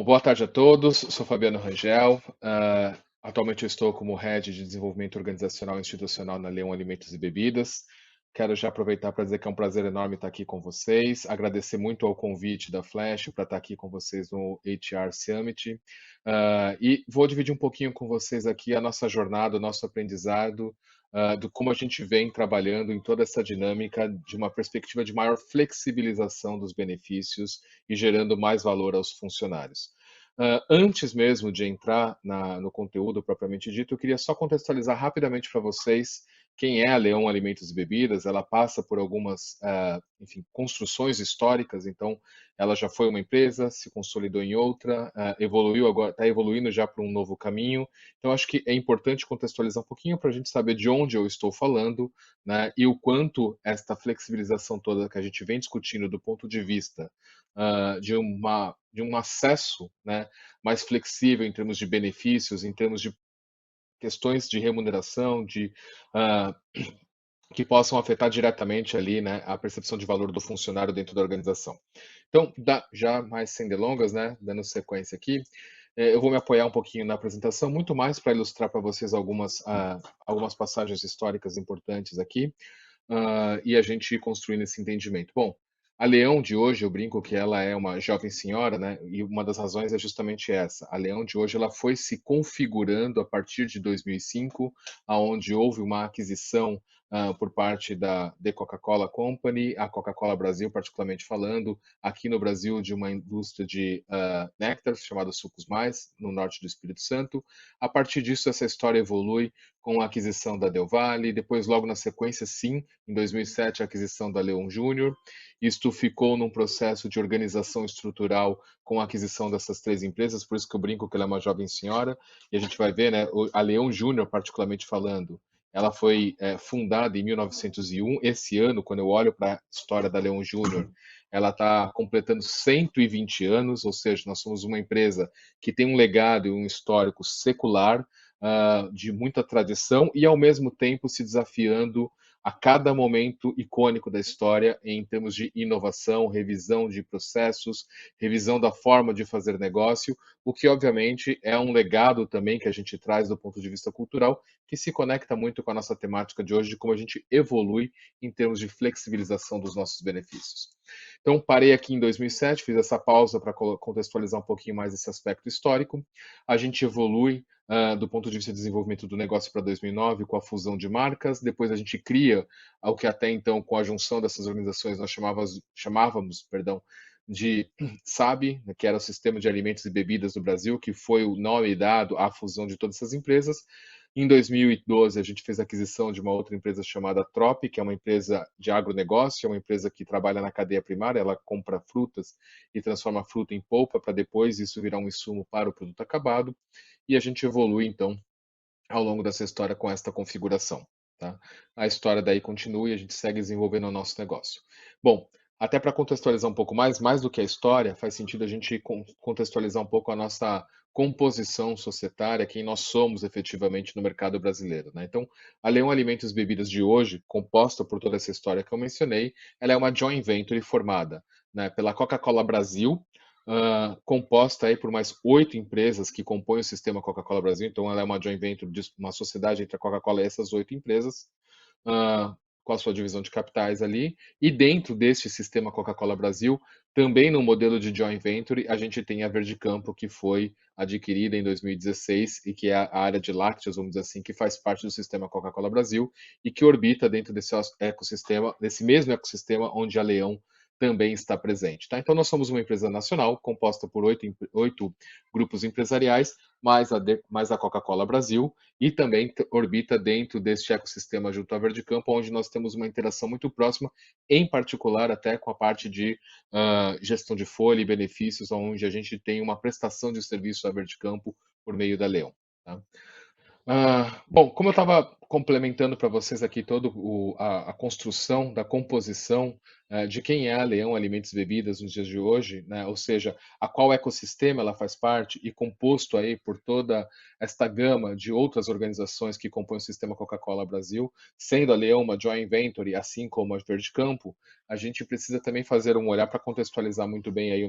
Boa tarde a todos. Sou Fabiano Rangel. Atualmente eu estou como Head de Desenvolvimento Organizacional e Institucional na Leão Alimentos e Bebidas. Quero já aproveitar para dizer que é um prazer enorme estar aqui com vocês. Agradecer muito ao convite da Flash para estar aqui com vocês no HR Summit. E vou dividir um pouquinho com vocês aqui a nossa jornada, o nosso aprendizado, do como a gente vem trabalhando em toda essa dinâmica de uma perspectiva de maior flexibilização dos benefícios e gerando mais valor aos funcionários. Antes mesmo de entrar no conteúdo propriamente dito, eu queria só contextualizar rapidamente para vocês quem é a Leão Alimentos e Bebidas. Ela passa por algumas, enfim, construções históricas. Então, ela já foi uma empresa, se consolidou em outra, evoluiu agora, está evoluindo já para um novo caminho. Então, acho que é importante contextualizar um pouquinho para a gente saber de onde eu estou falando, né, e o quanto esta flexibilização toda que a gente vem discutindo do ponto de vista de um acesso, né, mais flexível em termos de benefícios, em termos de questões de remuneração, uh, que possam afetar diretamente ali, né, a percepção de valor do funcionário dentro da organização. Então, já mais sem delongas, né, dando sequência aqui, eu vou me apoiar um pouquinho na apresentação, muito mais para ilustrar para vocês algumas passagens históricas importantes aqui, e a gente ir construindo esse entendimento. Bom, a Leão de hoje, eu brinco que ela é uma jovem senhora, né? E uma das razões é justamente essa. A Leão de hoje, ela foi se configurando a partir de 2005, aonde houve uma aquisição por parte da The Coca-Cola Company, a Coca-Cola Brasil, particularmente falando, aqui no Brasil, de uma indústria de néctares chamada Sucos Mais, no norte do Espírito Santo. A partir disso, essa história evolui com a aquisição da Del Valle, depois, logo na sequência, sim, em 2007, a aquisição da Leão Júnior. Isto ficou num processo de organização estrutural com a aquisição dessas três empresas, por isso que eu brinco que ela é uma jovem senhora, e a gente vai ver, né, a Leão Júnior, particularmente falando, ela foi fundada em 1901. Esse ano, quando eu olho para a história da Leão Júnior, ela está completando 120 anos, ou seja, nós somos uma empresa que tem um legado e um histórico secular, de muita tradição e, ao mesmo tempo, se desafiando a cada momento icônico da história em termos de inovação, revisão de processos, revisão da forma de fazer negócio, o que, obviamente, é um legado também que a gente traz do ponto de vista cultural, que se conecta muito com a nossa temática de hoje, de como a gente evolui em termos de flexibilização dos nossos benefícios. Então, parei aqui em 2007, fiz essa pausa para contextualizar um pouquinho mais esse aspecto histórico. A gente evolui do ponto de vista de desenvolvimento do negócio para 2009 com a fusão de marcas. Depois a gente cria o que até então, com a junção dessas organizações, nós chamávamos, perdão, de SAB, que era o Sistema de Alimentos e Bebidas do Brasil, que foi o nome dado à fusão de todas essas empresas. Em 2012, a gente fez a aquisição de uma outra empresa chamada Trop, que é uma empresa de agronegócio, é uma empresa que trabalha na cadeia primária, ela compra frutas e transforma fruta em polpa para depois isso virar um insumo para o produto acabado. E a gente evolui, então, ao longo dessa história com esta configuração. Tá? A história daí continua e a gente segue desenvolvendo o nosso negócio. Bom, até para contextualizar um pouco mais do que a história, faz sentido a gente contextualizar um pouco a nossa composição societária, quem nós somos efetivamente no mercado brasileiro. Né? Então, a Leão Alimentos e Bebidas de hoje, composta por toda essa história que eu mencionei, ela é uma joint venture formada, né, pela Coca-Cola Brasil, composta aí por mais 8 empresas que compõem o sistema Coca-Cola Brasil. Então, ela é uma joint venture, uma sociedade entre a Coca-Cola e essas 8 empresas, uh, com a sua divisão de capitais ali. E dentro deste sistema Coca-Cola Brasil, também no modelo de joint venture, a gente tem a Verde Campo, que foi adquirida em 2016 e que é a área de lácteos, vamos dizer assim, que faz parte do sistema Coca-Cola Brasil e que orbita dentro desse ecossistema, desse mesmo ecossistema onde a Leão também está presente. Tá? Então, nós somos uma empresa nacional composta por 8 grupos empresariais, mais a Coca-Cola Brasil, e também orbita dentro deste ecossistema junto à Verde Campo, onde nós temos uma interação muito próxima, em particular até com a parte de gestão de folha e benefícios, onde a gente tem uma prestação de serviço à Verde Campo por meio da Leão. Tá? Bom, como eu estava complementando para vocês aqui todo a construção da composição de quem é a Leão Alimentos e Bebidas nos dias de hoje, né? Ou seja, a qual ecossistema ela faz parte e composto aí por toda esta gama de outras organizações que compõem o sistema Coca-Cola Brasil, sendo a Leão uma joint venture, assim como a Verde Campo, a gente precisa também fazer um olhar para contextualizar muito bem aí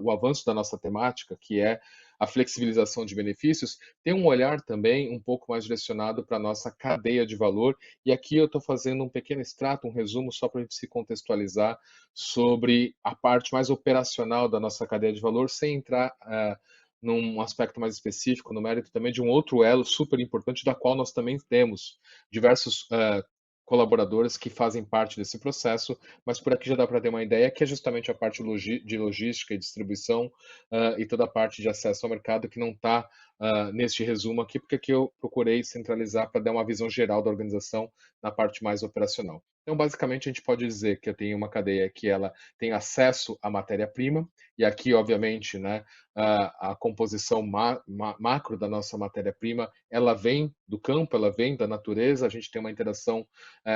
o avanço da nossa temática, que é a flexibilização de benefícios, tem um olhar também um pouco mais direcionado para a nossa cadeia de valor. E aqui eu estou fazendo um pequeno extrato, um resumo, só para a gente se contextualizar sobre a parte mais operacional da nossa cadeia de valor, sem entrar num aspecto mais específico, no mérito também de um outro elo super importante, da qual nós também temos diversos colaboradores que fazem parte desse processo, mas por aqui já dá para ter uma ideia que é justamente a parte de logística e distribuição e toda a parte de acesso ao mercado que não está neste resumo aqui, porque aqui eu procurei centralizar para dar uma visão geral da organização na parte mais operacional. Então, basicamente, a gente pode dizer que eu tenho uma cadeia que ela tem acesso à matéria-prima, e aqui, obviamente, né, a composição macro da nossa matéria-prima, ela vem do campo, ela vem da natureza, a gente tem uma interação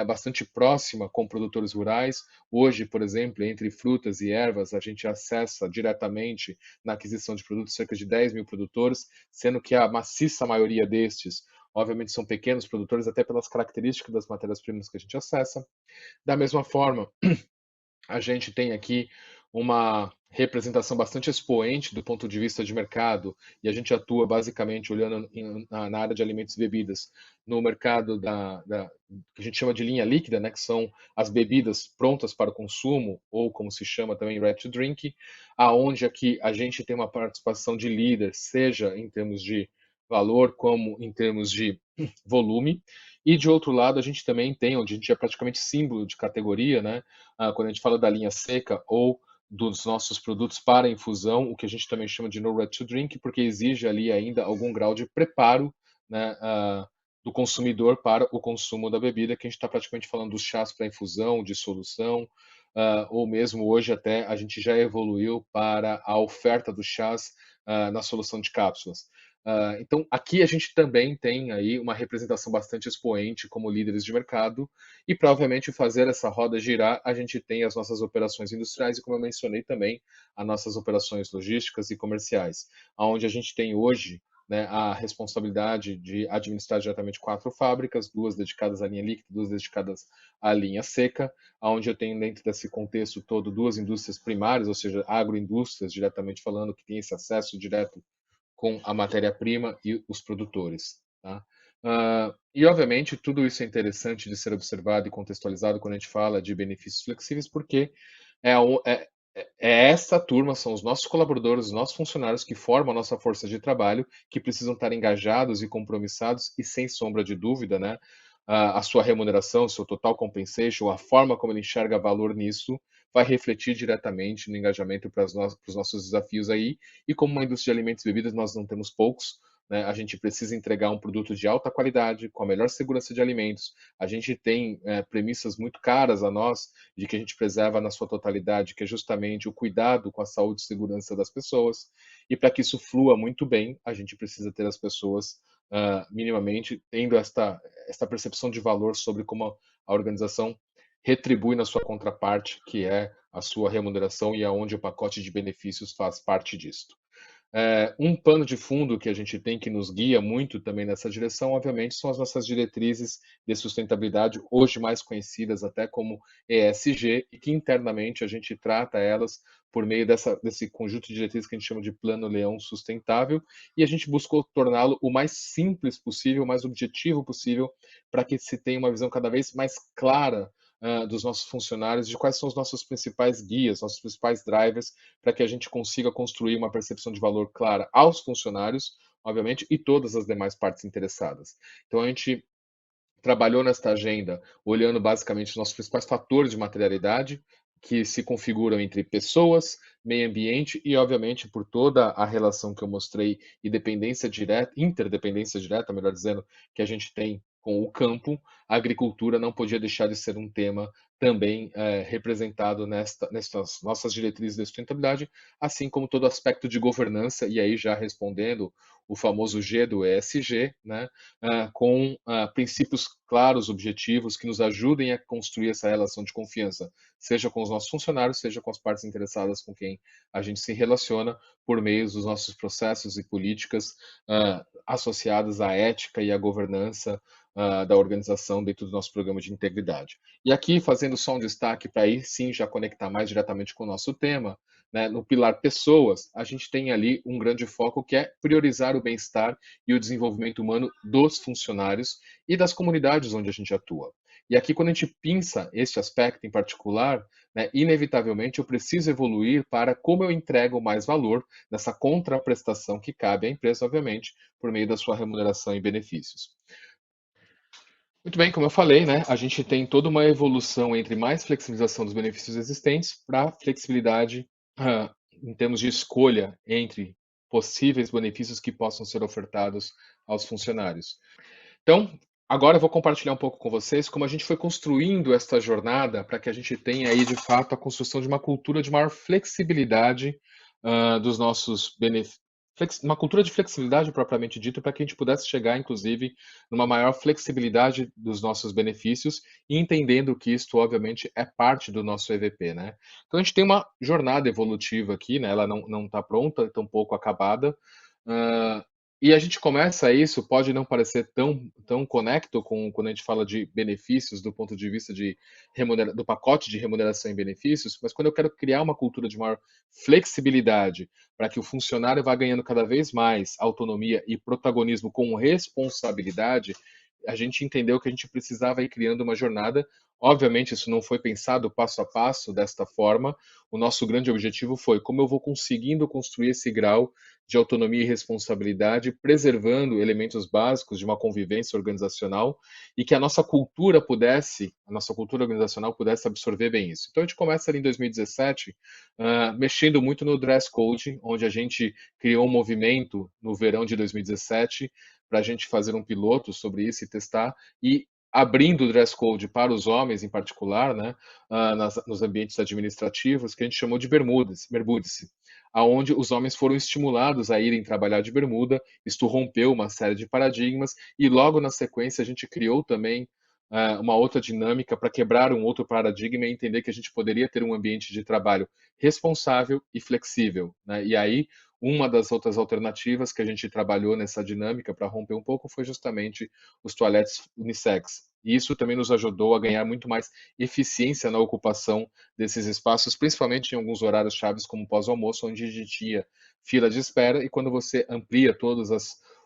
bastante próxima com produtores rurais. Hoje, por exemplo, entre frutas e ervas, a gente acessa diretamente na aquisição de produtos cerca de 10 mil produtores, sendo que a maciça maioria destes, obviamente, são pequenos produtores, até pelas características das matérias-primas que a gente acessa. Da mesma forma, a gente tem aqui uma representação bastante expoente do ponto de vista de mercado, e a gente atua basicamente olhando na área de alimentos e bebidas, no mercado que a gente chama de linha líquida, né, que são as bebidas prontas para o consumo, ou como se chama também, ready to drink, aonde aqui a gente tem uma participação de líder, seja em termos de valor, como em termos de volume, e de outro lado a gente também tem, onde a gente é praticamente símbolo de categoria, né, quando a gente fala da linha seca ou dos nossos produtos para infusão, o que a gente também chama de no ready to drink, porque exige ali ainda algum grau de preparo, né, do consumidor para o consumo da bebida, que a gente está praticamente falando dos chás para infusão, de solução, ou mesmo hoje até a gente já evoluiu para a oferta dos chás na solução de cápsulas. Então, aqui a gente também tem aí uma representação bastante expoente como líderes de mercado, e para, obviamente, fazer essa roda girar, a gente tem as nossas operações industriais e, como eu mencionei também, as nossas operações logísticas e comerciais, onde a gente tem hoje, né, a responsabilidade de administrar diretamente 4 fábricas, 2 dedicadas à linha líquida, 2 dedicadas à linha seca, onde eu tenho dentro desse contexto todo 2 indústrias primárias, ou seja, agroindústrias, diretamente falando, que tem esse acesso direto com a matéria-prima e os produtores. Tá? E, obviamente, tudo isso é interessante de ser observado e contextualizado quando a gente fala de benefícios flexíveis, porque é, é essa turma, são os nossos colaboradores, os nossos funcionários que formam a nossa força de trabalho, que precisam estar engajados e compromissados e, sem sombra de dúvida, né, a sua remuneração, o seu total compensation, a forma como ele enxerga valor nisso, vai refletir diretamente no engajamento para os nossos desafios aí. E como uma indústria de alimentos e bebidas, nós não temos poucos, né? A gente precisa entregar um produto de alta qualidade, com a melhor segurança de alimentos. A gente tem premissas muito caras a nós, de que a gente preserva na sua totalidade, que é justamente o cuidado com a saúde e segurança das pessoas. E para que isso flua muito bem, a gente precisa ter as pessoas minimamente tendo esta percepção de valor sobre como a organização retribui na sua contraparte, que é a sua remuneração e aonde o pacote de benefícios faz parte disto. Um pano de fundo que a gente tem que nos guia muito também nessa direção, obviamente, são as nossas diretrizes de sustentabilidade, hoje mais conhecidas até como ESG, e que internamente a gente trata elas por meio desse conjunto de diretrizes que a gente chama de Plano Leão Sustentável, e a gente buscou torná-lo o mais simples possível, o mais objetivo possível, para que se tenha uma visão cada vez mais clara dos nossos funcionários, de quais são os nossos principais guias, nossos principais drivers, para que a gente consiga construir uma percepção de valor clara aos funcionários, obviamente, e todas as demais partes interessadas. Então, a gente trabalhou nesta agenda olhando basicamente os nossos principais fatores de materialidade, que se configuram entre pessoas, meio ambiente e, obviamente, por toda a relação que eu mostrei e dependência direta, interdependência direta, melhor dizendo, que a gente tem com o campo, a agricultura não podia deixar de ser um tema também representado nestas nossas diretrizes de sustentabilidade, assim como todo aspecto de governança, e aí já respondendo o famoso G do ESG, né, com princípios claros, objetivos, que nos ajudem a construir essa relação de confiança, seja com os nossos funcionários, seja com as partes interessadas com quem a gente se relaciona, por meio dos nossos processos e políticas associadas à ética e à governança da organização dentro do nosso programa de integridade. E aqui, fazendo só um destaque para aí sim já conectar mais diretamente com o nosso tema, né, no pilar pessoas, a gente tem ali um grande foco que é priorizar o bem-estar e o desenvolvimento humano dos funcionários e das comunidades onde a gente atua. E aqui, quando a gente pinça este aspecto em particular, né, inevitavelmente eu preciso evoluir para como eu entrego mais valor nessa contraprestação que cabe à empresa, obviamente, por meio da sua remuneração e benefícios. Muito bem, como eu falei, né, a gente tem toda uma evolução entre mais flexibilização dos benefícios existentes para flexibilidade em termos de escolha entre possíveis benefícios que possam ser ofertados aos funcionários. Então, agora eu vou compartilhar um pouco com vocês como a gente foi construindo esta jornada para que a gente tenha aí, de fato, a construção de uma cultura de maior flexibilidade dos nossos benefícios. Uma cultura de flexibilidade propriamente dita, para que a gente pudesse chegar, inclusive, numa maior flexibilidade dos nossos benefícios e entendendo que isto, obviamente, é parte do nosso EVP, né? Então, a gente tem uma jornada evolutiva aqui, né? Ela não está pronta, está um pouco acabada, ah, e a gente começa isso, pode não parecer tão conecto com quando a gente fala de benefícios do ponto de vista do pacote de remuneração e benefícios, mas quando eu quero criar uma cultura de maior flexibilidade para que o funcionário vá ganhando cada vez mais autonomia e protagonismo com responsabilidade, a gente entendeu que a gente precisava ir criando uma jornada. Obviamente, isso não foi pensado passo a passo desta forma. O nosso grande objetivo foi como eu vou conseguindo construir esse grau de autonomia e responsabilidade, preservando elementos básicos de uma convivência organizacional e que a nossa cultura organizacional pudesse absorver bem isso. Então a gente começa ali em 2017, mexendo muito no dress code, onde a gente criou um movimento no verão de 2017 para a gente fazer um piloto sobre isso e testar, e abrindo o dress code para os homens em particular, né, nos ambientes administrativos, que a gente chamou de bermudice, aonde os homens foram estimulados a irem trabalhar de bermuda. Isto rompeu uma série de paradigmas e logo na sequência a gente criou também uma outra dinâmica para quebrar um outro paradigma e entender que a gente poderia ter um ambiente de trabalho responsável e flexível, né? E aí uma das outras alternativas que a gente trabalhou nessa dinâmica para romper um pouco foi justamente os toaletes unissex. E isso também nos ajudou a ganhar muito mais eficiência na ocupação desses espaços, principalmente em alguns horários chaves, como pós-almoço, onde a gente tinha fila de espera, e quando você amplia todos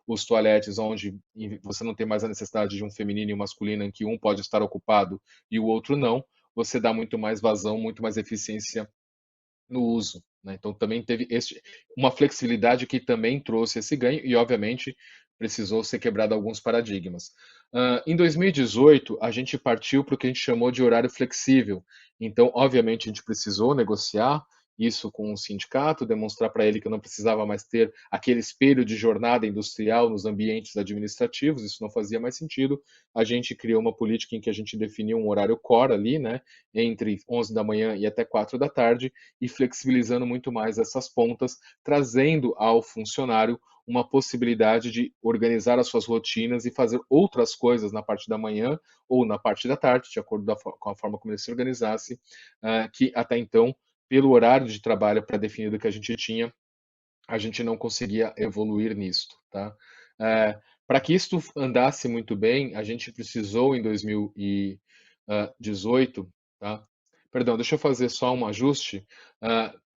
os toaletes, onde você não tem mais a necessidade de um feminino e um masculino, em que um pode estar ocupado e o outro não, você dá muito mais vazão, muito mais eficiência no uso, né? Então também teve uma flexibilidade que também trouxe esse ganho e, obviamente, precisou ser quebrado alguns paradigmas. Em 2018, a gente partiu para o que a gente chamou de horário flexível. Então, obviamente, a gente precisou negociar isso com o sindicato, demonstrar para ele que eu não precisava mais ter aquele espelho de jornada industrial nos ambientes administrativos, isso não fazia mais sentido. A gente criou uma política em que a gente definiu um horário core ali, né, entre 11 da manhã e até 4 da tarde, e flexibilizando muito mais essas pontas, trazendo ao funcionário uma possibilidade de organizar as suas rotinas e fazer outras coisas na parte da manhã ou na parte da tarde, de acordo com a forma como ele se organizasse, que até então, pelo horário de trabalho pré-definido que a gente tinha, a gente não conseguia evoluir nisto, tá? Para que isto andasse muito bem, a gente precisou em 2018, tá? Perdão, deixa eu fazer só um ajuste.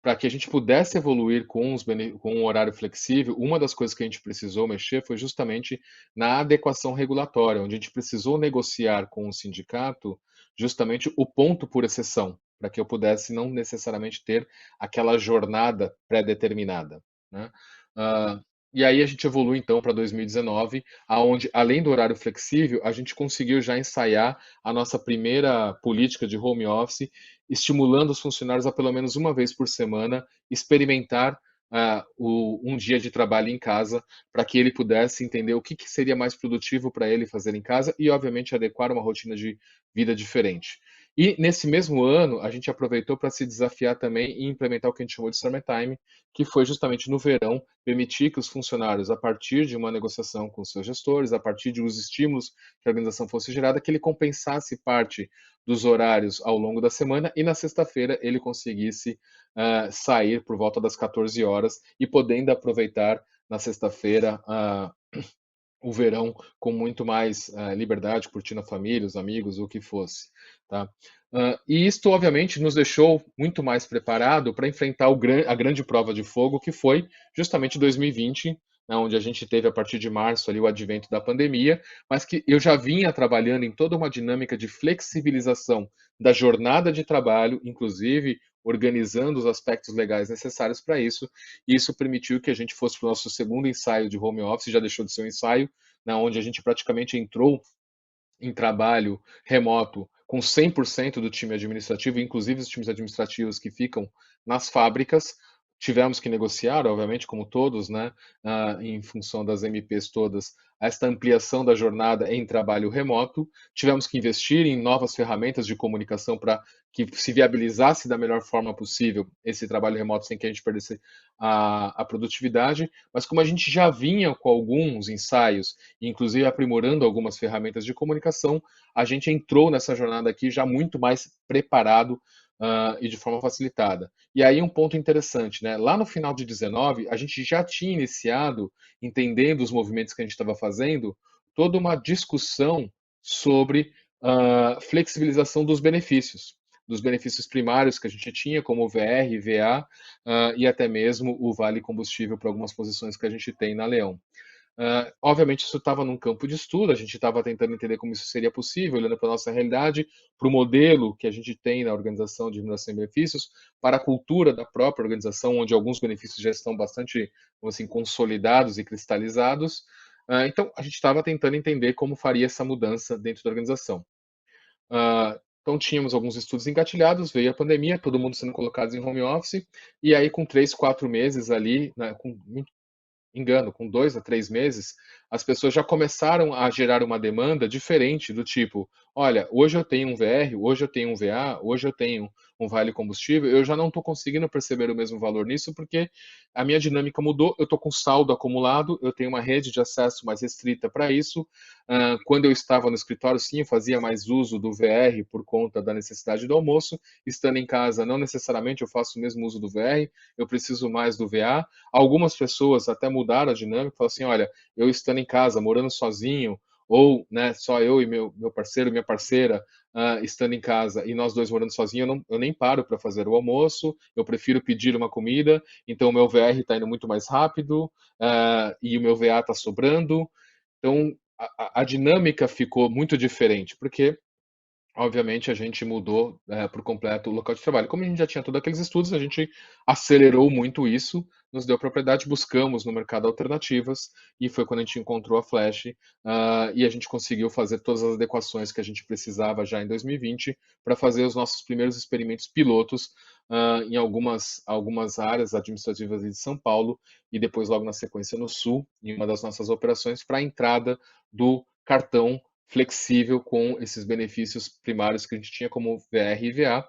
Para que a gente pudesse evoluir com um horário flexível, uma das coisas que a gente precisou mexer foi justamente na adequação regulatória, onde a gente precisou negociar com o sindicato justamente o ponto por exceção, para que eu pudesse não necessariamente ter aquela jornada pré-determinada, né? Ah, e aí a gente evolui então para 2019, aonde além do horário flexível, a gente conseguiu já ensaiar a nossa primeira política de home office, estimulando os funcionários a pelo menos uma vez por semana experimentar um dia de trabalho em casa, para que ele pudesse entender o que seria mais produtivo para ele fazer em casa e, obviamente, adequar uma rotina de vida diferente. E nesse mesmo ano, a gente aproveitou para se desafiar também e implementar o que a gente chamou de Summertime, que foi justamente no verão permitir que os funcionários, a partir de uma negociação com os seus gestores, a partir de os estímulos que a organização fosse gerada, que ele compensasse parte dos horários ao longo da semana e na sexta-feira ele conseguisse sair por volta das 14 horas e podendo aproveitar na sexta-feira o verão com muito mais liberdade, curtindo a família, os amigos, o que fosse, tá? E isto, obviamente, nos deixou muito mais preparado para enfrentar a grande prova de fogo, que foi justamente 2020, né, onde a gente teve, a partir de março, ali, o advento da pandemia, mas que eu já vinha trabalhando em toda uma dinâmica de flexibilização da jornada de trabalho, inclusive organizando os aspectos legais necessários para isso, e isso permitiu que a gente fosse para o nosso segundo ensaio de home office, já deixou de ser um ensaio, né, onde a gente praticamente entrou em trabalho remoto com 100% do time administrativo, inclusive os times administrativos que ficam nas fábricas. Tivemos que negociar, obviamente, como todos, né, em função das MPs todas, esta ampliação da jornada em trabalho remoto. Tivemos que investir em novas ferramentas de comunicação para que se viabilizasse da melhor forma possível esse trabalho remoto sem que a gente perdesse a produtividade. Mas como a gente já vinha com alguns ensaios, inclusive aprimorando algumas ferramentas de comunicação, a gente entrou nessa jornada aqui já muito mais preparado e de forma facilitada. E aí um ponto interessante, né? Lá no final de 19, a gente já tinha iniciado, entendendo os movimentos que a gente estava fazendo, toda uma discussão sobre flexibilização dos benefícios primários que a gente tinha, como o VR, VA, e até mesmo o vale combustível para algumas posições que a gente tem na Leão. Obviamente, isso estava num campo de estudo, a gente estava tentando entender como isso seria possível, olhando para a nossa realidade, para o modelo que a gente tem na organização de remuneração e benefícios, para a cultura da própria organização, onde alguns benefícios já estão bastante, assim, consolidados e cristalizados. Então, a gente estava tentando entender como faria essa mudança dentro da organização. Então, tínhamos alguns estudos engatilhados, veio a pandemia, todo mundo sendo colocado em home office, e aí, com 3, 4 meses ali, né, engano, com 2 a 3 meses, as pessoas já começaram a gerar uma demanda diferente do tipo, olha, hoje eu tenho um VR, hoje eu tenho um VA, hoje eu tenho um vale combustível, eu já não estou conseguindo perceber o mesmo valor nisso porque a minha dinâmica mudou, eu estou com saldo acumulado, eu tenho uma rede de acesso mais restrita para isso. Quando eu estava no escritório, sim, eu fazia mais uso do VR por conta da necessidade do almoço. Estando em casa, não necessariamente eu faço o mesmo uso do VR, eu preciso mais do VA. Algumas pessoas até mudaram a dinâmica, falaram assim, olha, eu estando em casa, morando sozinho, ou né, só eu e meu parceiro, minha parceira, estando em casa e nós dois morando sozinhos, eu nem paro para fazer o almoço, eu prefiro pedir uma comida, então o meu VR está indo muito mais rápido e o meu VA está sobrando. Então a dinâmica ficou muito diferente, porque obviamente a gente mudou por completo o local de trabalho. Como a gente já tinha todos aqueles estudos, a gente acelerou muito isso, nos deu propriedade, buscamos no mercado alternativas e foi quando a gente encontrou a Flash e a gente conseguiu fazer todas as adequações que a gente precisava já em 2020 para fazer os nossos primeiros experimentos pilotos em algumas áreas administrativas de São Paulo e depois logo na sequência no Sul, em uma das nossas operações para a entrada do cartão flexível com esses benefícios primários que a gente tinha como VR e VA,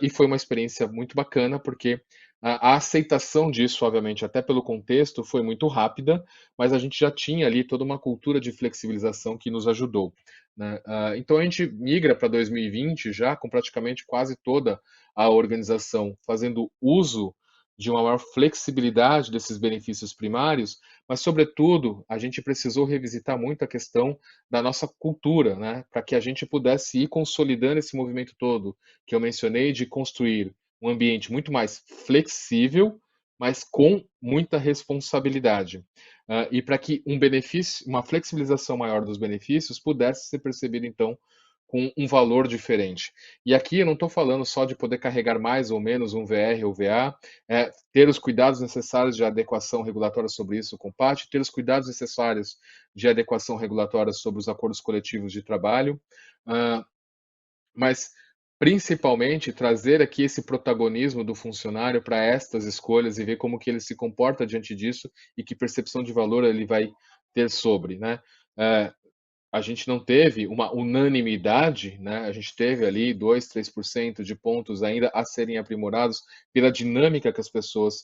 e foi uma experiência muito bacana, porque a aceitação disso, obviamente, até pelo contexto, foi muito rápida, mas a gente já tinha ali toda uma cultura de flexibilização que nos ajudou. Né? Então a gente migra para 2020 já com praticamente quase toda a organização fazendo uso de uma maior flexibilidade desses benefícios primários, mas, sobretudo, a gente precisou revisitar muito a questão da nossa cultura, né? Para que a gente pudesse ir consolidando esse movimento todo que eu mencionei de construir um ambiente muito mais flexível, mas com muita responsabilidade. E para que um benefício, uma flexibilização maior dos benefícios pudesse ser percebido, então, com um valor diferente. E aqui eu não estou falando só de poder carregar mais ou menos um VR ou VA, ter os cuidados necessários de adequação regulatória sobre isso com o PAT, ter os cuidados necessários de adequação regulatória sobre os acordos coletivos de trabalho, mas principalmente trazer aqui esse protagonismo do funcionário para estas escolhas e ver como que ele se comporta diante disso e que percepção de valor ele vai ter sobre, né? a gente não teve uma unanimidade, né? A gente teve ali 2, 3% de pontos ainda a serem aprimorados pela dinâmica que as pessoas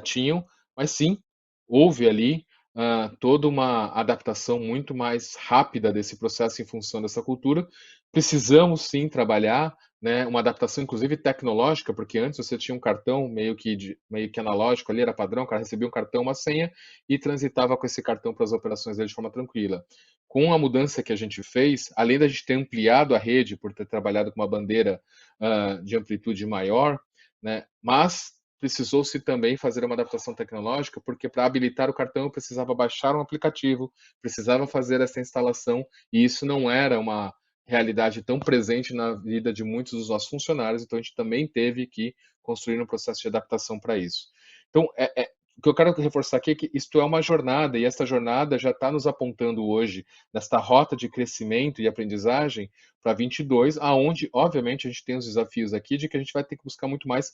tinham, mas sim, houve ali toda uma adaptação muito mais rápida desse processo em função dessa cultura. Precisamos sim trabalhar, né, uma adaptação inclusive tecnológica, porque antes você tinha um cartão meio que analógico ali, era padrão, o cara recebia um cartão, uma senha e transitava com esse cartão para as operações dele de forma tranquila. Com a mudança que a gente fez, além da gente ter ampliado a rede por ter trabalhado com uma bandeira de amplitude maior, né, mas precisou-se também fazer uma adaptação tecnológica, porque para habilitar o cartão eu precisava baixar um aplicativo, precisava fazer essa instalação, e isso não era uma realidade tão presente na vida de muitos dos nossos funcionários, então a gente também teve que construir um processo de adaptação para isso. Então, o que eu quero reforçar aqui é que isto é uma jornada, e essa jornada já está nos apontando hoje, nesta rota de crescimento e aprendizagem para 22, aonde, obviamente, a gente tem os desafios aqui de que a gente vai ter que buscar muito mais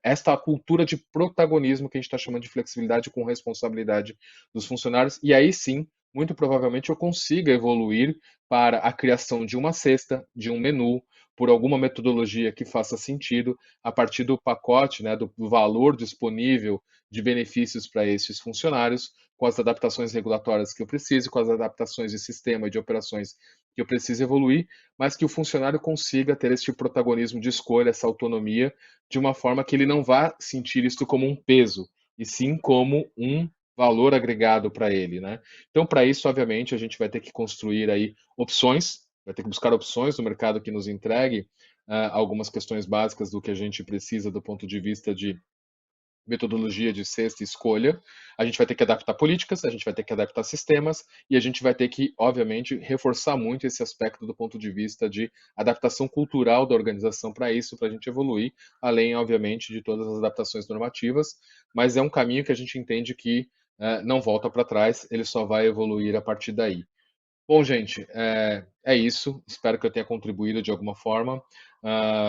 esta cultura de protagonismo que a gente está chamando de flexibilidade com responsabilidade dos funcionários, e aí sim, muito provavelmente eu consiga evoluir para a criação de uma cesta, de um menu, por alguma metodologia que faça sentido, a partir do pacote, né, do valor disponível de benefícios para esses funcionários, com as adaptações regulatórias que eu preciso, com as adaptações de sistema e de operações que eu preciso evoluir, mas que o funcionário consiga ter esse protagonismo de escolha, essa autonomia, de uma forma que ele não vá sentir isso como um peso, e sim como um valor agregado para ele, né? Então, para isso, obviamente, a gente vai ter que construir aí opções, vai ter que buscar opções no mercado que nos entregue algumas questões básicas do que a gente precisa do ponto de vista de metodologia de sexta escolha, a gente vai ter que adaptar políticas, a gente vai ter que adaptar sistemas e a gente vai ter que, obviamente, reforçar muito esse aspecto do ponto de vista de adaptação cultural da organização para isso, para a gente evoluir, além, obviamente, de todas as adaptações normativas, mas é um caminho que a gente entende que não volta para trás, ele só vai evoluir a partir daí. Bom, gente, é isso. Espero que eu tenha contribuído de alguma forma.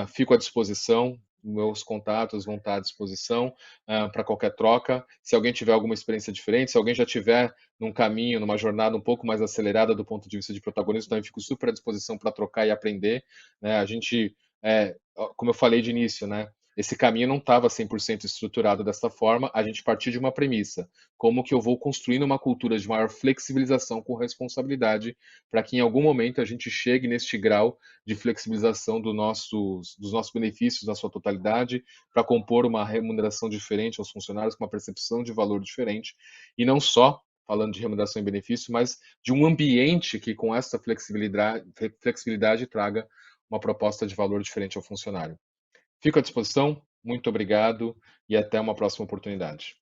Fico à disposição, meus contatos vão estar à disposição para qualquer troca. Se alguém tiver alguma experiência diferente, se alguém já tiver num caminho, numa jornada um pouco mais acelerada do ponto de vista de protagonismo, também fico super à disposição para trocar e aprender, né? A gente, como eu falei de início, né? Esse caminho não estava 100% estruturado dessa forma, a gente partiu de uma premissa: como que eu vou construindo uma cultura de maior flexibilização com responsabilidade, para que em algum momento a gente chegue neste grau de flexibilização dos nossos benefícios na sua totalidade, para compor uma remuneração diferente aos funcionários, com uma percepção de valor diferente, e não só falando de remuneração e benefício, mas de um ambiente que com essa flexibilidade traga uma proposta de valor diferente ao funcionário. Fico à disposição, muito obrigado e até uma próxima oportunidade.